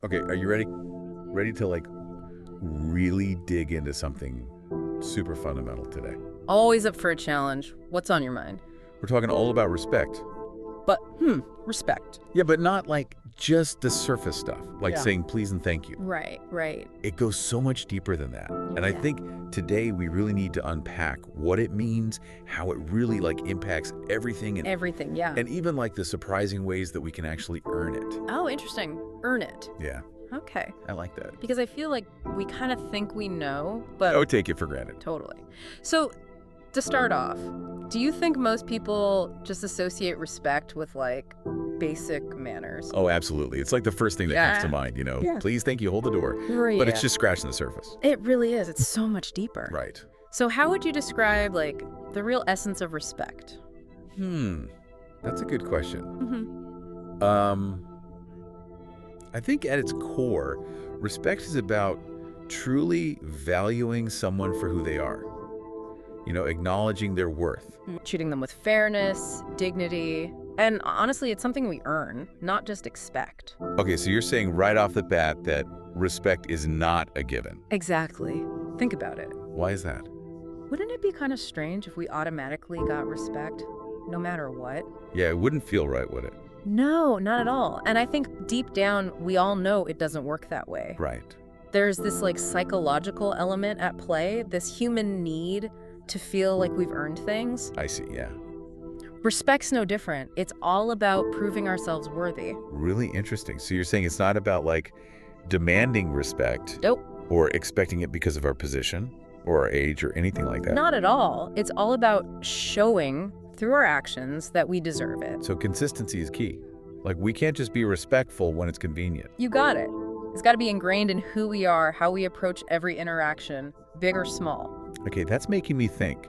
Okay, are you ready? Ready to like really dig into something super fundamental today? Always up for a challenge. What's on your mind? We're talking all about respect. But, respect. Yeah, but not like just the surface stuff, like Yeah. saying please and thank you. Right, right. It goes so much deeper than that. And I Yeah. think today we really need to unpack what it means, how it really like impacts everything, Everything, yeah. and even like the surprising ways that we can actually earn it. Oh, interesting. Earn it. Yeah, Okay. I like that. Because I feel like we kind of think we know, but I would take it for granted. totally. So, to start off, do you think most people just associate respect with like basic manners? Oh, absolutely. It's like the first thing that comes to Yeah. mind, Yeah. please, thank you, hold the door. Right. But it's just scratching the surface. It really is. It's so much deeper. Right. So, how would you describe like the real essence of respect? That's a good question. Mm-hmm. I think at its core, respect is about truly valuing someone for who they are. Acknowledging their worth. Treating them with fairness, dignity, and honestly, it's something we earn, not just expect. Okay, so you're saying right off the bat that respect is not a given. Exactly. Think about it. Why is that? Wouldn't it be kind of strange if we automatically got respect, no matter what? Yeah, it wouldn't feel right, would it? No, not at all. And I think deep down, we all know it doesn't work that way. Right. There's this like psychological element at play, this human need to feel like we've earned things. I see, yeah. Respect's no different. It's all about proving ourselves worthy. Really interesting. So you're saying it's not about like demanding respect Nope. or expecting it because of our position or our age or anything like that. Not at all. It's all about showing through our actions that we deserve it. So consistency is key. Like we can't just be respectful when it's convenient. You got it. It's got to be ingrained in who we are, how we approach every interaction, big or small. Okay, that's making me think.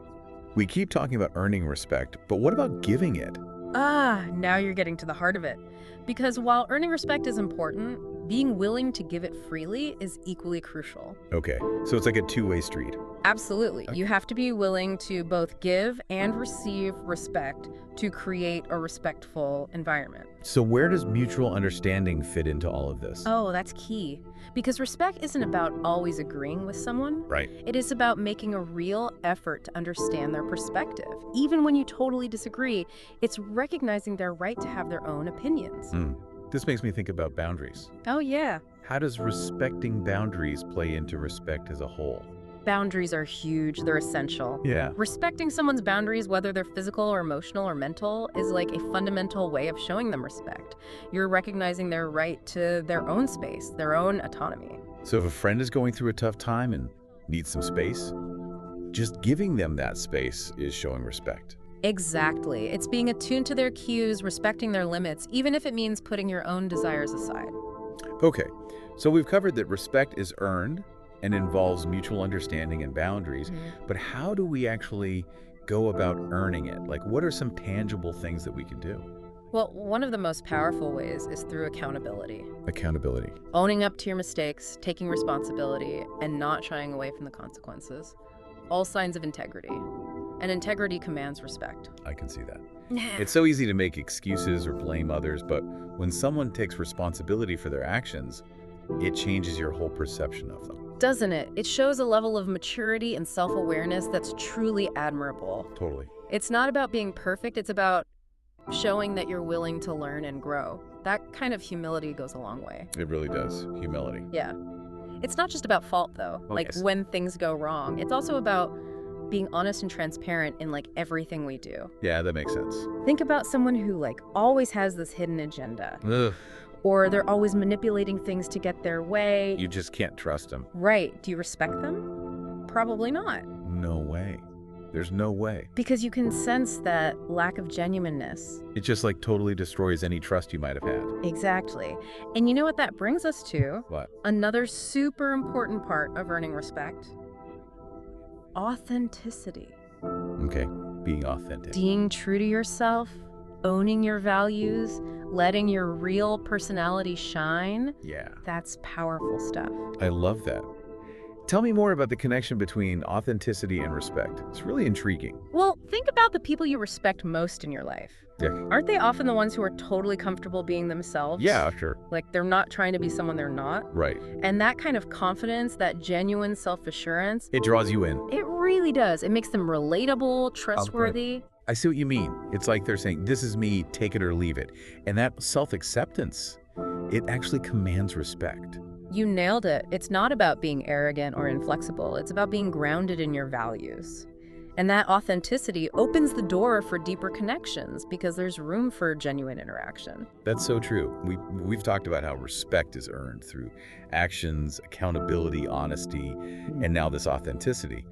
We keep talking about earning respect, but what about giving it? Now you're getting to the heart of it. Because while earning respect is important, being willing to give it freely is equally crucial. Okay, so it's like a two-way street. Absolutely. You have to be willing to both give and receive respect to create a respectful environment. So where does mutual understanding fit into all of this? Oh, that's key. Because respect isn't about always agreeing with someone. Right. It is about making a real effort to understand their perspective. Even when you totally disagree, it's recognizing their right to have their own opinions. This makes me think about boundaries. Oh, yeah. How does respecting boundaries play into respect as a whole? Boundaries are huge. They're essential. Yeah. Respecting someone's boundaries, whether they're physical or emotional or mental, is like a fundamental way of showing them respect. You're recognizing their right to their own space, their own autonomy. So if a friend is going through a tough time and needs some space, just giving them that space is showing respect. Exactly. It's being attuned to their cues, respecting their limits, even if it means putting your own desires aside. Okay, so we've covered that respect is earned and involves mutual understanding and boundaries, but how do we actually go about earning it? Like, what are some tangible things that we can do? Well, one of the most powerful ways is through accountability. Accountability. Owning up to your mistakes, taking responsibility, and not shying away from the consequences. All signs of integrity. And integrity commands respect. I can see that. It's so easy to make excuses or blame others, but when someone takes responsibility for their actions, it changes your whole perception of them. Doesn't it? It shows a level of maturity and self-awareness that's truly admirable. Totally. It's not about being perfect, it's about showing that you're willing to learn and grow. That kind of humility goes a long way. It really does. Humility. Yeah. It's not just about fault, though. Oh, like yes. when things go wrong. It's also about being honest and transparent in like everything we do. Yeah, that makes sense. Think about someone who like always has this hidden agenda. Ugh, Or they're always manipulating things to get their way. you just can't trust them. Right. Do you respect them? Probably not. No way. There's no way. Because you can sense that lack of genuineness. It just like totally destroys any trust you might have had. Exactly. And you know what that brings us to? What? Another super important part of earning respect. Authenticity. Okay, being authentic. Being true to yourself, owning your values, letting your real personality shine. Yeah, That's powerful stuff. I love that. Tell me more about the connection between authenticity and respect. It's really intriguing. Well, think think about the people you respect most in your life. Yeah. Aren't they often the ones who are totally comfortable being themselves? Yeah, sure. Like they're not trying to be someone they're not. Right. And that kind of confidence, that genuine self-assurance, It draws you in. it really does. It makes them relatable, trustworthy. I see what you mean. It's like they're saying, this is me, take it or leave it. And that self-acceptance, it actually commands respect. You nailed it. It's not about being arrogant or inflexible. It's about being grounded in your values. And that authenticity opens the door for deeper connections because there's room for genuine interaction. That's so true. We've talked about how respect is earned through actions, accountability, honesty, and now this authenticity.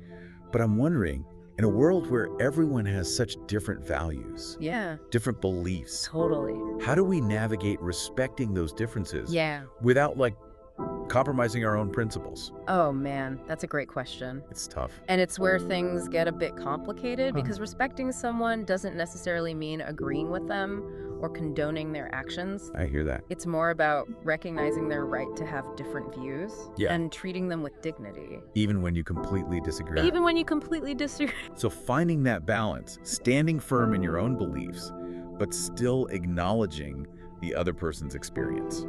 But I'm wondering, in a world where everyone has such different values, Yeah, different beliefs, totally. how do we navigate respecting those differences Yeah. without compromising our own principles? Oh man, that's a great question. It's tough. And it's where things get a bit complicated because respecting someone doesn't necessarily mean agreeing with them or condoning their actions. I hear that. It's more about recognizing their right to have different views and treating them with dignity. Even when you completely disagree. Even when you completely disagree. So finding that balance, standing firm in your own beliefs, but still acknowledging the other person's experience.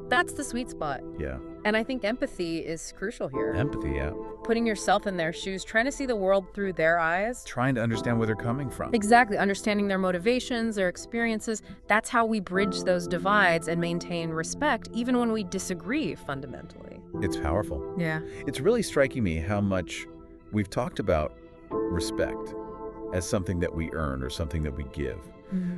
That's the sweet spot. Yeah. And I think empathy is crucial here. Empathy, yeah. Putting yourself in their shoes, trying to see the world through their eyes. Trying to understand where they're coming from. Exactly. Understanding their motivations, their experiences. That's how we bridge those divides and maintain respect, even when we disagree fundamentally. It's powerful. Yeah. It's really striking me how much we've talked about respect as something that we earn or something that we give.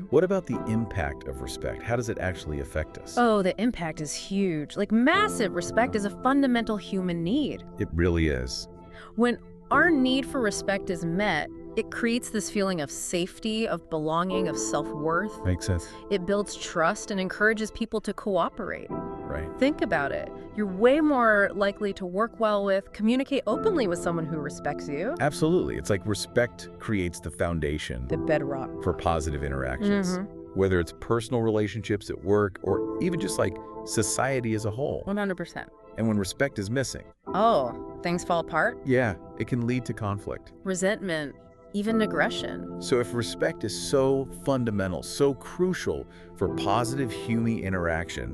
What about the impact of respect? How does it actually affect us? Oh, the impact is huge. Like massive respect is a fundamental human need. It really is. When our need for respect is met, it creates this feeling of safety, of belonging, of self-worth. Makes sense. It builds trust and encourages people to cooperate. Right. Think about it. You're way more likely to work well with, communicate openly with someone who respects you. Absolutely. It's like respect creates the foundation The bedrock. for positive interactions, whether it's personal relationships at work or even just like society as a whole. 100%. And when respect is missing, Oh, things fall apart? yeah, it can lead to conflict. Resentment, even aggression. So if respect is so fundamental, so crucial for positive human interaction,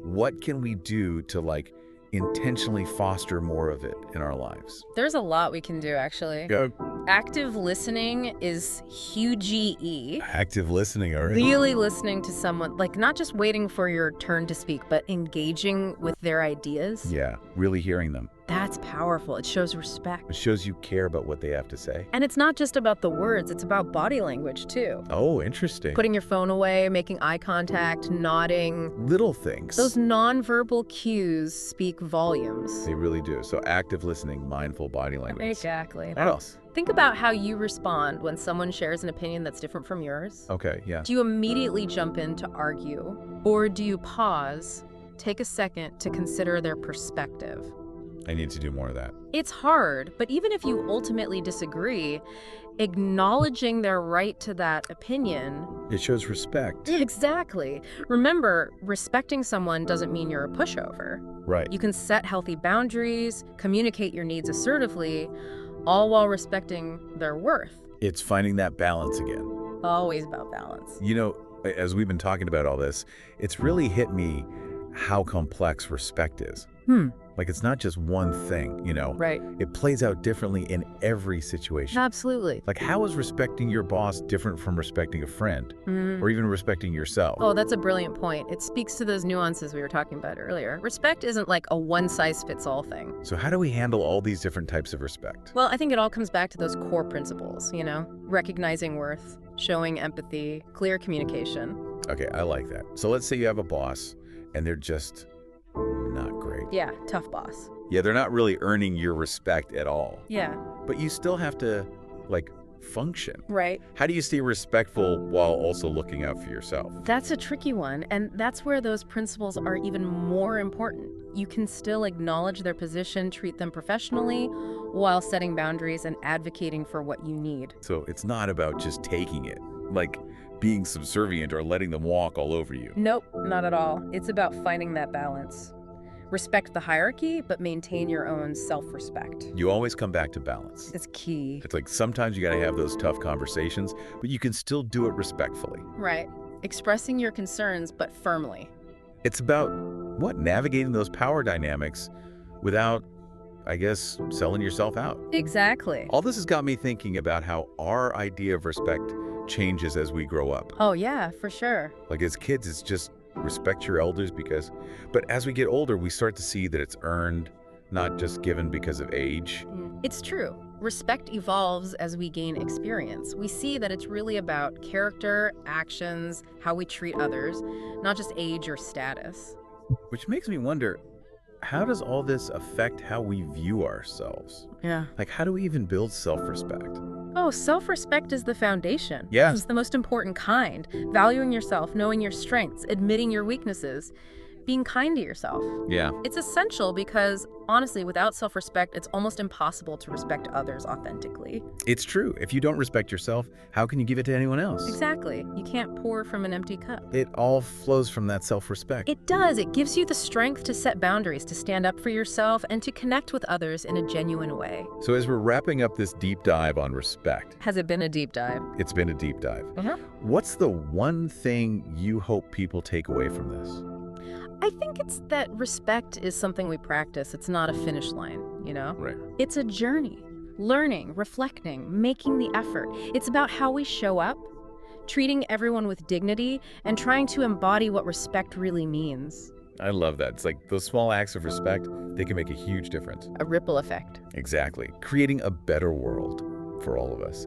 what can we do to intentionally foster more of it in our lives? There's a lot we can do, actually. Yeah. Active listening is huge. Active listening, all right. Really listening to someone, like not just waiting for your turn to speak, but engaging with their ideas. Yeah, really hearing them. That's powerful. It shows respect. It shows you care about what they have to say. And it's not just about the words, it's about body language too. Oh, interesting. Putting your phone away, making eye contact, nodding. Little things. Those nonverbal cues speak volumes. They really do. So active listening, mindful body language. Exactly. What else? Think about how you respond when someone shares an opinion that's different from yours. Okay, yeah. Do you immediately jump in to argue? Or do you pause, take a second to consider their perspective? I need to do more of that. It's hard, but even if you ultimately disagree, acknowledging their right to that opinion. It shows respect. Exactly. Remember, respecting someone doesn't mean you're a pushover. Right. You can set healthy boundaries, communicate your needs assertively, all while respecting their worth. It's finding that balance again. Always about balance. You know, as we've been talking about all this, it's really hit me how complex respect is. Like, it's not just one thing, Right. It plays out differently in every situation. Absolutely. Like, how is respecting your boss different from respecting a friend or even respecting yourself? Oh, that's a brilliant point. It speaks to those nuances we were talking about earlier. Respect isn't like a one-size-fits-all thing. So how do we handle all these different types of respect? Well, I think it all comes back to those core principles, recognizing worth, showing empathy, clear communication. Okay, I like that. So let's say you have a boss and they're just not great. Yeah, tough boss. Yeah, they're not really earning your respect at all. Yeah. But you still have to, function. Right. How do you stay respectful while also looking out for yourself? That's a tricky one, and that's where those principles are even more important. You can still acknowledge their position, treat them professionally, while setting boundaries and advocating for what you need. So it's not about just taking it, like being subservient or letting them walk all over you. Nope, not at all. It's about finding that balance. Respect the hierarchy, but maintain your own self-respect. You always come back to balance. It's key. It's like sometimes you got to have those tough conversations, but you can still do it respectfully. Right. Expressing your concerns, but firmly. It's about, what, navigating those power dynamics without, I guess, selling yourself out. Exactly. All this has got me thinking about how our idea of respect changes as we grow up. Oh, yeah, for sure. Like as kids, it's just respect your elders but as we get older, we start to see that it's earned, not just given because of age. It's true. Respect evolves as we gain experience. We see that it's really about character, actions, how we treat others, not just age or status. Which makes me wonder, how does all this affect how we view ourselves? Yeah. Like, how do we even build self-respect? Oh, self-respect is the foundation. Yeah. It's the most important kind. Valuing yourself, knowing your strengths, admitting your weaknesses, being kind to yourself. Yeah. It's essential because, honestly, without self-respect, it's almost impossible to respect others authentically. It's true. If you don't respect yourself, how can you give it to anyone else? Exactly. You can't pour from an empty cup. It all flows from that self-respect. It does. It gives you the strength to set boundaries, to stand up for yourself, and to connect with others in a genuine way. So as we're wrapping up this deep dive on respect, Has it been a deep dive? it's been a deep dive. What's the one thing you hope people take away from this? I think it's that respect is something we practice. It's not a finish line, you know? Right. It's a journey. Learning, reflecting, making the effort. It's about how we show up, treating everyone with dignity, and trying to embody what respect really means. I love that. It's like those small acts of respect, they can make a huge difference. A ripple effect. Exactly. Creating a better world for all of us.